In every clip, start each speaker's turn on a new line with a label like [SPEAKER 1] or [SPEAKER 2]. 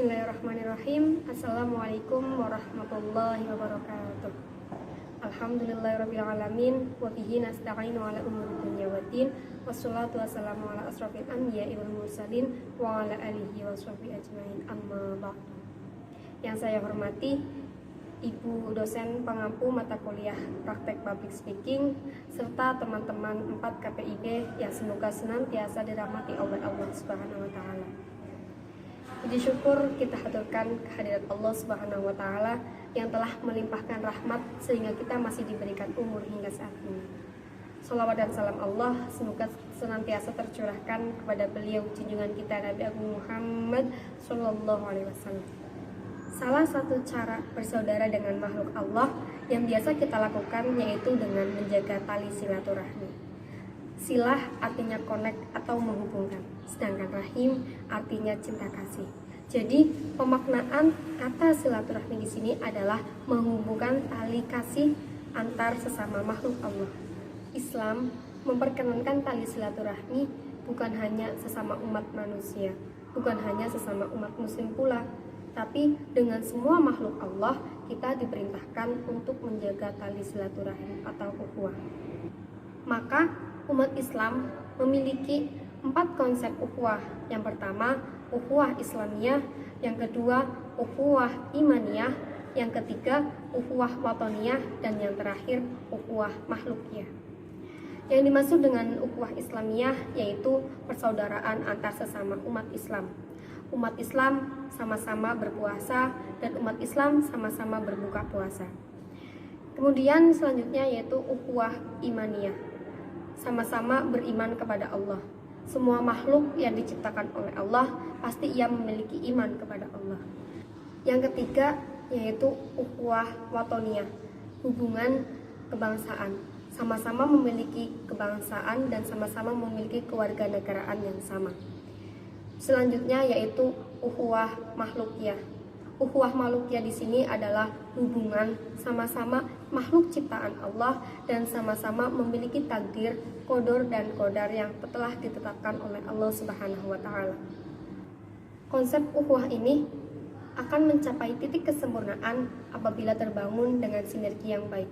[SPEAKER 1] Bismillahirrahmanirrahim. Assalamualaikum warahmatullahi wabarakatuh. Alhamdulillahirrabbilalamin. Wa bihi nasta'inu ala umuri dunya waddin. Wassalatu wassalamu ala asrofil anbiya'i wal mursalin wa ala alihi wa sahbihi ajmain. Amma ba'du. Yang saya hormati Ibu dosen pengampu mata kuliah praktek public speaking serta teman-teman 4 KPIB yang semoga senantiasa dirahmati oleh Allah Subhanahu wa taala. Puji syukur kita haturkan kehadirat Allah Subhanahu wa taala yang telah melimpahkan rahmat sehingga kita masih diberikan umur hingga saat ini. Shalawat dan salam Allah semoga senantiasa tercurahkan kepada beliau junjungan kita Nabi Agung Muhammad sallallahu alaihi wasallam. Salah satu cara bersaudara dengan makhluk Allah yang biasa kita lakukan yaitu dengan menjaga tali silaturahmi. Silah artinya connect atau menghubungkan, sedangkan rahim artinya cinta kasih. Jadi pemaknaan kata silaturahmi di sini adalah menghubungkan tali kasih antar sesama makhluk Allah. Islam memperkenankan tali silaturahmi bukan hanya sesama umat manusia, bukan hanya sesama umat muslim pula, tapi dengan semua makhluk Allah kita diperintahkan untuk menjaga tali silaturahim atau ukhuwah. Maka umat Islam memiliki 4 konsep ukhuwah. Yang pertama, ukhuwah Islamiyah, yang kedua, ukhuwah imaniyah, yang ketiga, ukhuwah watoniyah, dan yang terakhir, ukhuwah makhlukiyah. Yang dimaksud dengan ukhuwah Islamiyah yaitu persaudaraan antar sesama umat Islam. Umat Islam sama-sama berpuasa dan umat Islam sama-sama berbuka puasa. Kemudian selanjutnya yaitu ukhuwah imaniyah. Sama-sama beriman kepada Allah. Semua makhluk yang diciptakan oleh Allah pasti ia memiliki iman kepada Allah. Yang ketiga yaitu ukhuwah watoniyah, hubungan kebangsaan. Sama-sama memiliki kebangsaan dan sama-sama memiliki kewarganegaraan yang sama. Selanjutnya yaitu ukhuwah makhlukiyah. Ukhuwah makhlukiyah di sini adalah hubungan sama-sama makhluk ciptaan Allah dan sama-sama memiliki takdir, qadar dan qadar yang telah ditetapkan oleh Allah Subhanahu wa taala. Konsep ukhuwah ini akan mencapai titik kesempurnaan apabila terbangun dengan sinergi yang baik.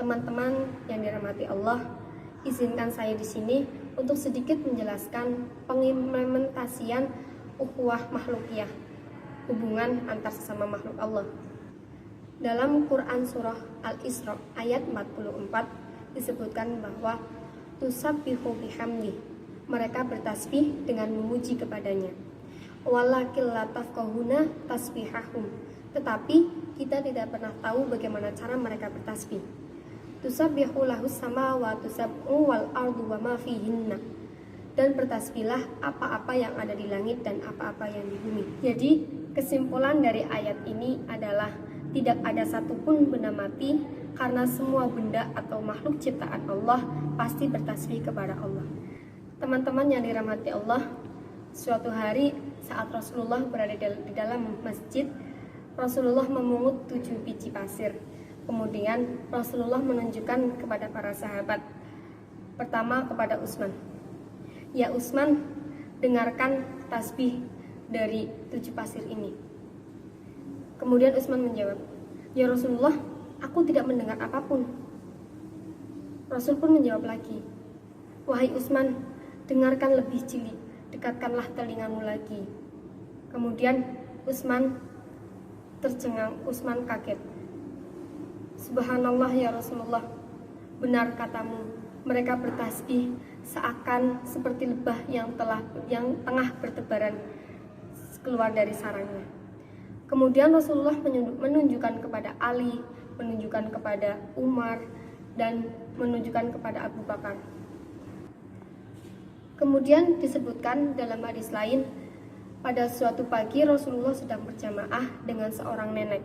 [SPEAKER 1] Teman-teman yang dirahmati Allah, izinkan saya di sini untuk sedikit menjelaskan pengimplementasian ukhuwah makhlukiyah, hubungan antar sesama makhluk Allah. Dalam Quran surah Al-Isra ayat 44 disebutkan bahwa tusabbihu bihamdi, mereka bertasbih dengan memuji kepadanya. Walakil la tafqahuna tasbihahum, tetapi kita tidak pernah tahu bagaimana cara mereka bertasbih. Tusabbihu lahus samawati sab'u wal ardu wa ma fihinna, dan bertasbihlah apa-apa yang ada di langit dan apa-apa yang di bumi. Jadi kesimpulan dari ayat ini adalah tidak ada satupun benda mati karena semua benda atau makhluk ciptaan Allah pasti bertasbih kepada Allah. Teman-teman yang dirahmati Allah, suatu hari saat Rasulullah berada di dalam masjid, Rasulullah memungut 7 biji pasir. Kemudian Rasulullah menunjukkan kepada para sahabat. Pertama kepada Utsman. Ya Utsman, dengarkan tasbih dari 7 pasir ini. Kemudian Utsman menjawab, ya Rasulullah, aku tidak mendengar apapun. Rasul pun menjawab lagi, wahai Utsman, dengarkan lebih jeli, dekatkanlah telingamu lagi. Kemudian Utsman tercengang, Utsman kaget. Subhanallah ya Rasulullah, benar katamu, mereka bertasbih seakan seperti lebah yang tengah bertebaran keluar dari sarangnya. Kemudian Rasulullah menunjukkan kepada Ali, menunjukkan kepada Umar, dan menunjukkan kepada Abu Bakar. Kemudian disebutkan dalam hadis lain, pada suatu pagi Rasulullah sedang berjamaah dengan seorang nenek.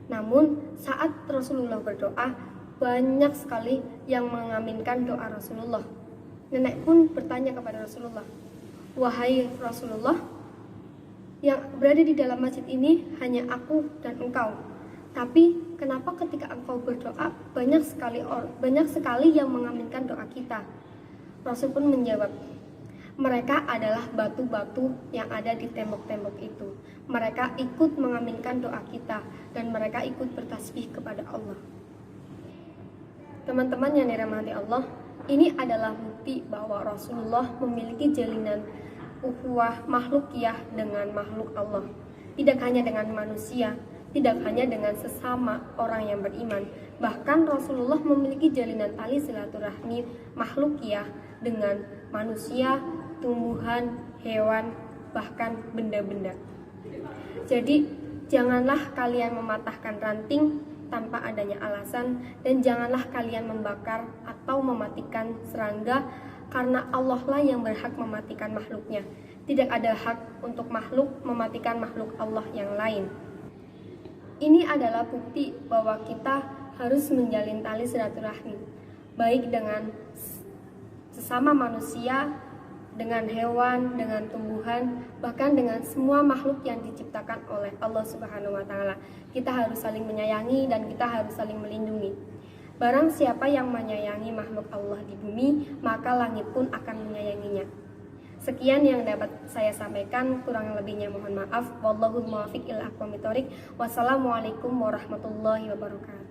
[SPEAKER 1] Namun saat Rasulullah berdoa, banyak sekali yang mengaminkan doa Rasulullah. Nenek pun bertanya kepada Rasulullah, wahai Rasulullah, yang berada di dalam masjid ini hanya aku dan engkau. Tapi kenapa ketika engkau berdoa banyak sekali yang mengaminkan doa kita? Rasul pun menjawab, Mereka adalah batu-batu yang ada di tembok-tembok itu. Mereka ikut mengaminkan doa kita dan mereka ikut bertasbih kepada Allah. Teman-teman yang dirahmati Allah, ini adalah bukti bahwa Rasulullah memiliki jalinan ukhuwah makhlukiyah dengan makhluk Allah. Tidak hanya dengan manusia, tidak hanya dengan sesama orang yang beriman. Bahkan Rasulullah memiliki jalinan tali silaturahmi makhlukiyah dengan manusia, tumbuhan, hewan, bahkan benda-benda. Jadi, janganlah kalian mematahkan ranting tanpa adanya alasan, dan janganlah kalian membakar atau mematikan serangga, karena Allah lah yang berhak mematikan makhluknya. Tidak ada hak untuk makhluk mematikan makhluk Allah yang lain. Ini adalah bukti bahwa kita harus menjalin tali silaturahmi, baik dengan sesama manusia, dengan hewan, dengan tumbuhan, bahkan dengan semua makhluk yang diciptakan oleh Allah Subhanahu wa Ta'ala. Kita harus saling menyayangi dan kita harus saling melindungi. Barang siapa yang menyayangi makhluk Allah di bumi, maka langit pun akan menyayanginya. Sekian yang dapat saya sampaikan, kurang lebihnya mohon maaf. Wallahul muwaffiq ila aqwamit thoriq. Wassalamualaikum warahmatullahi wabarakatuh.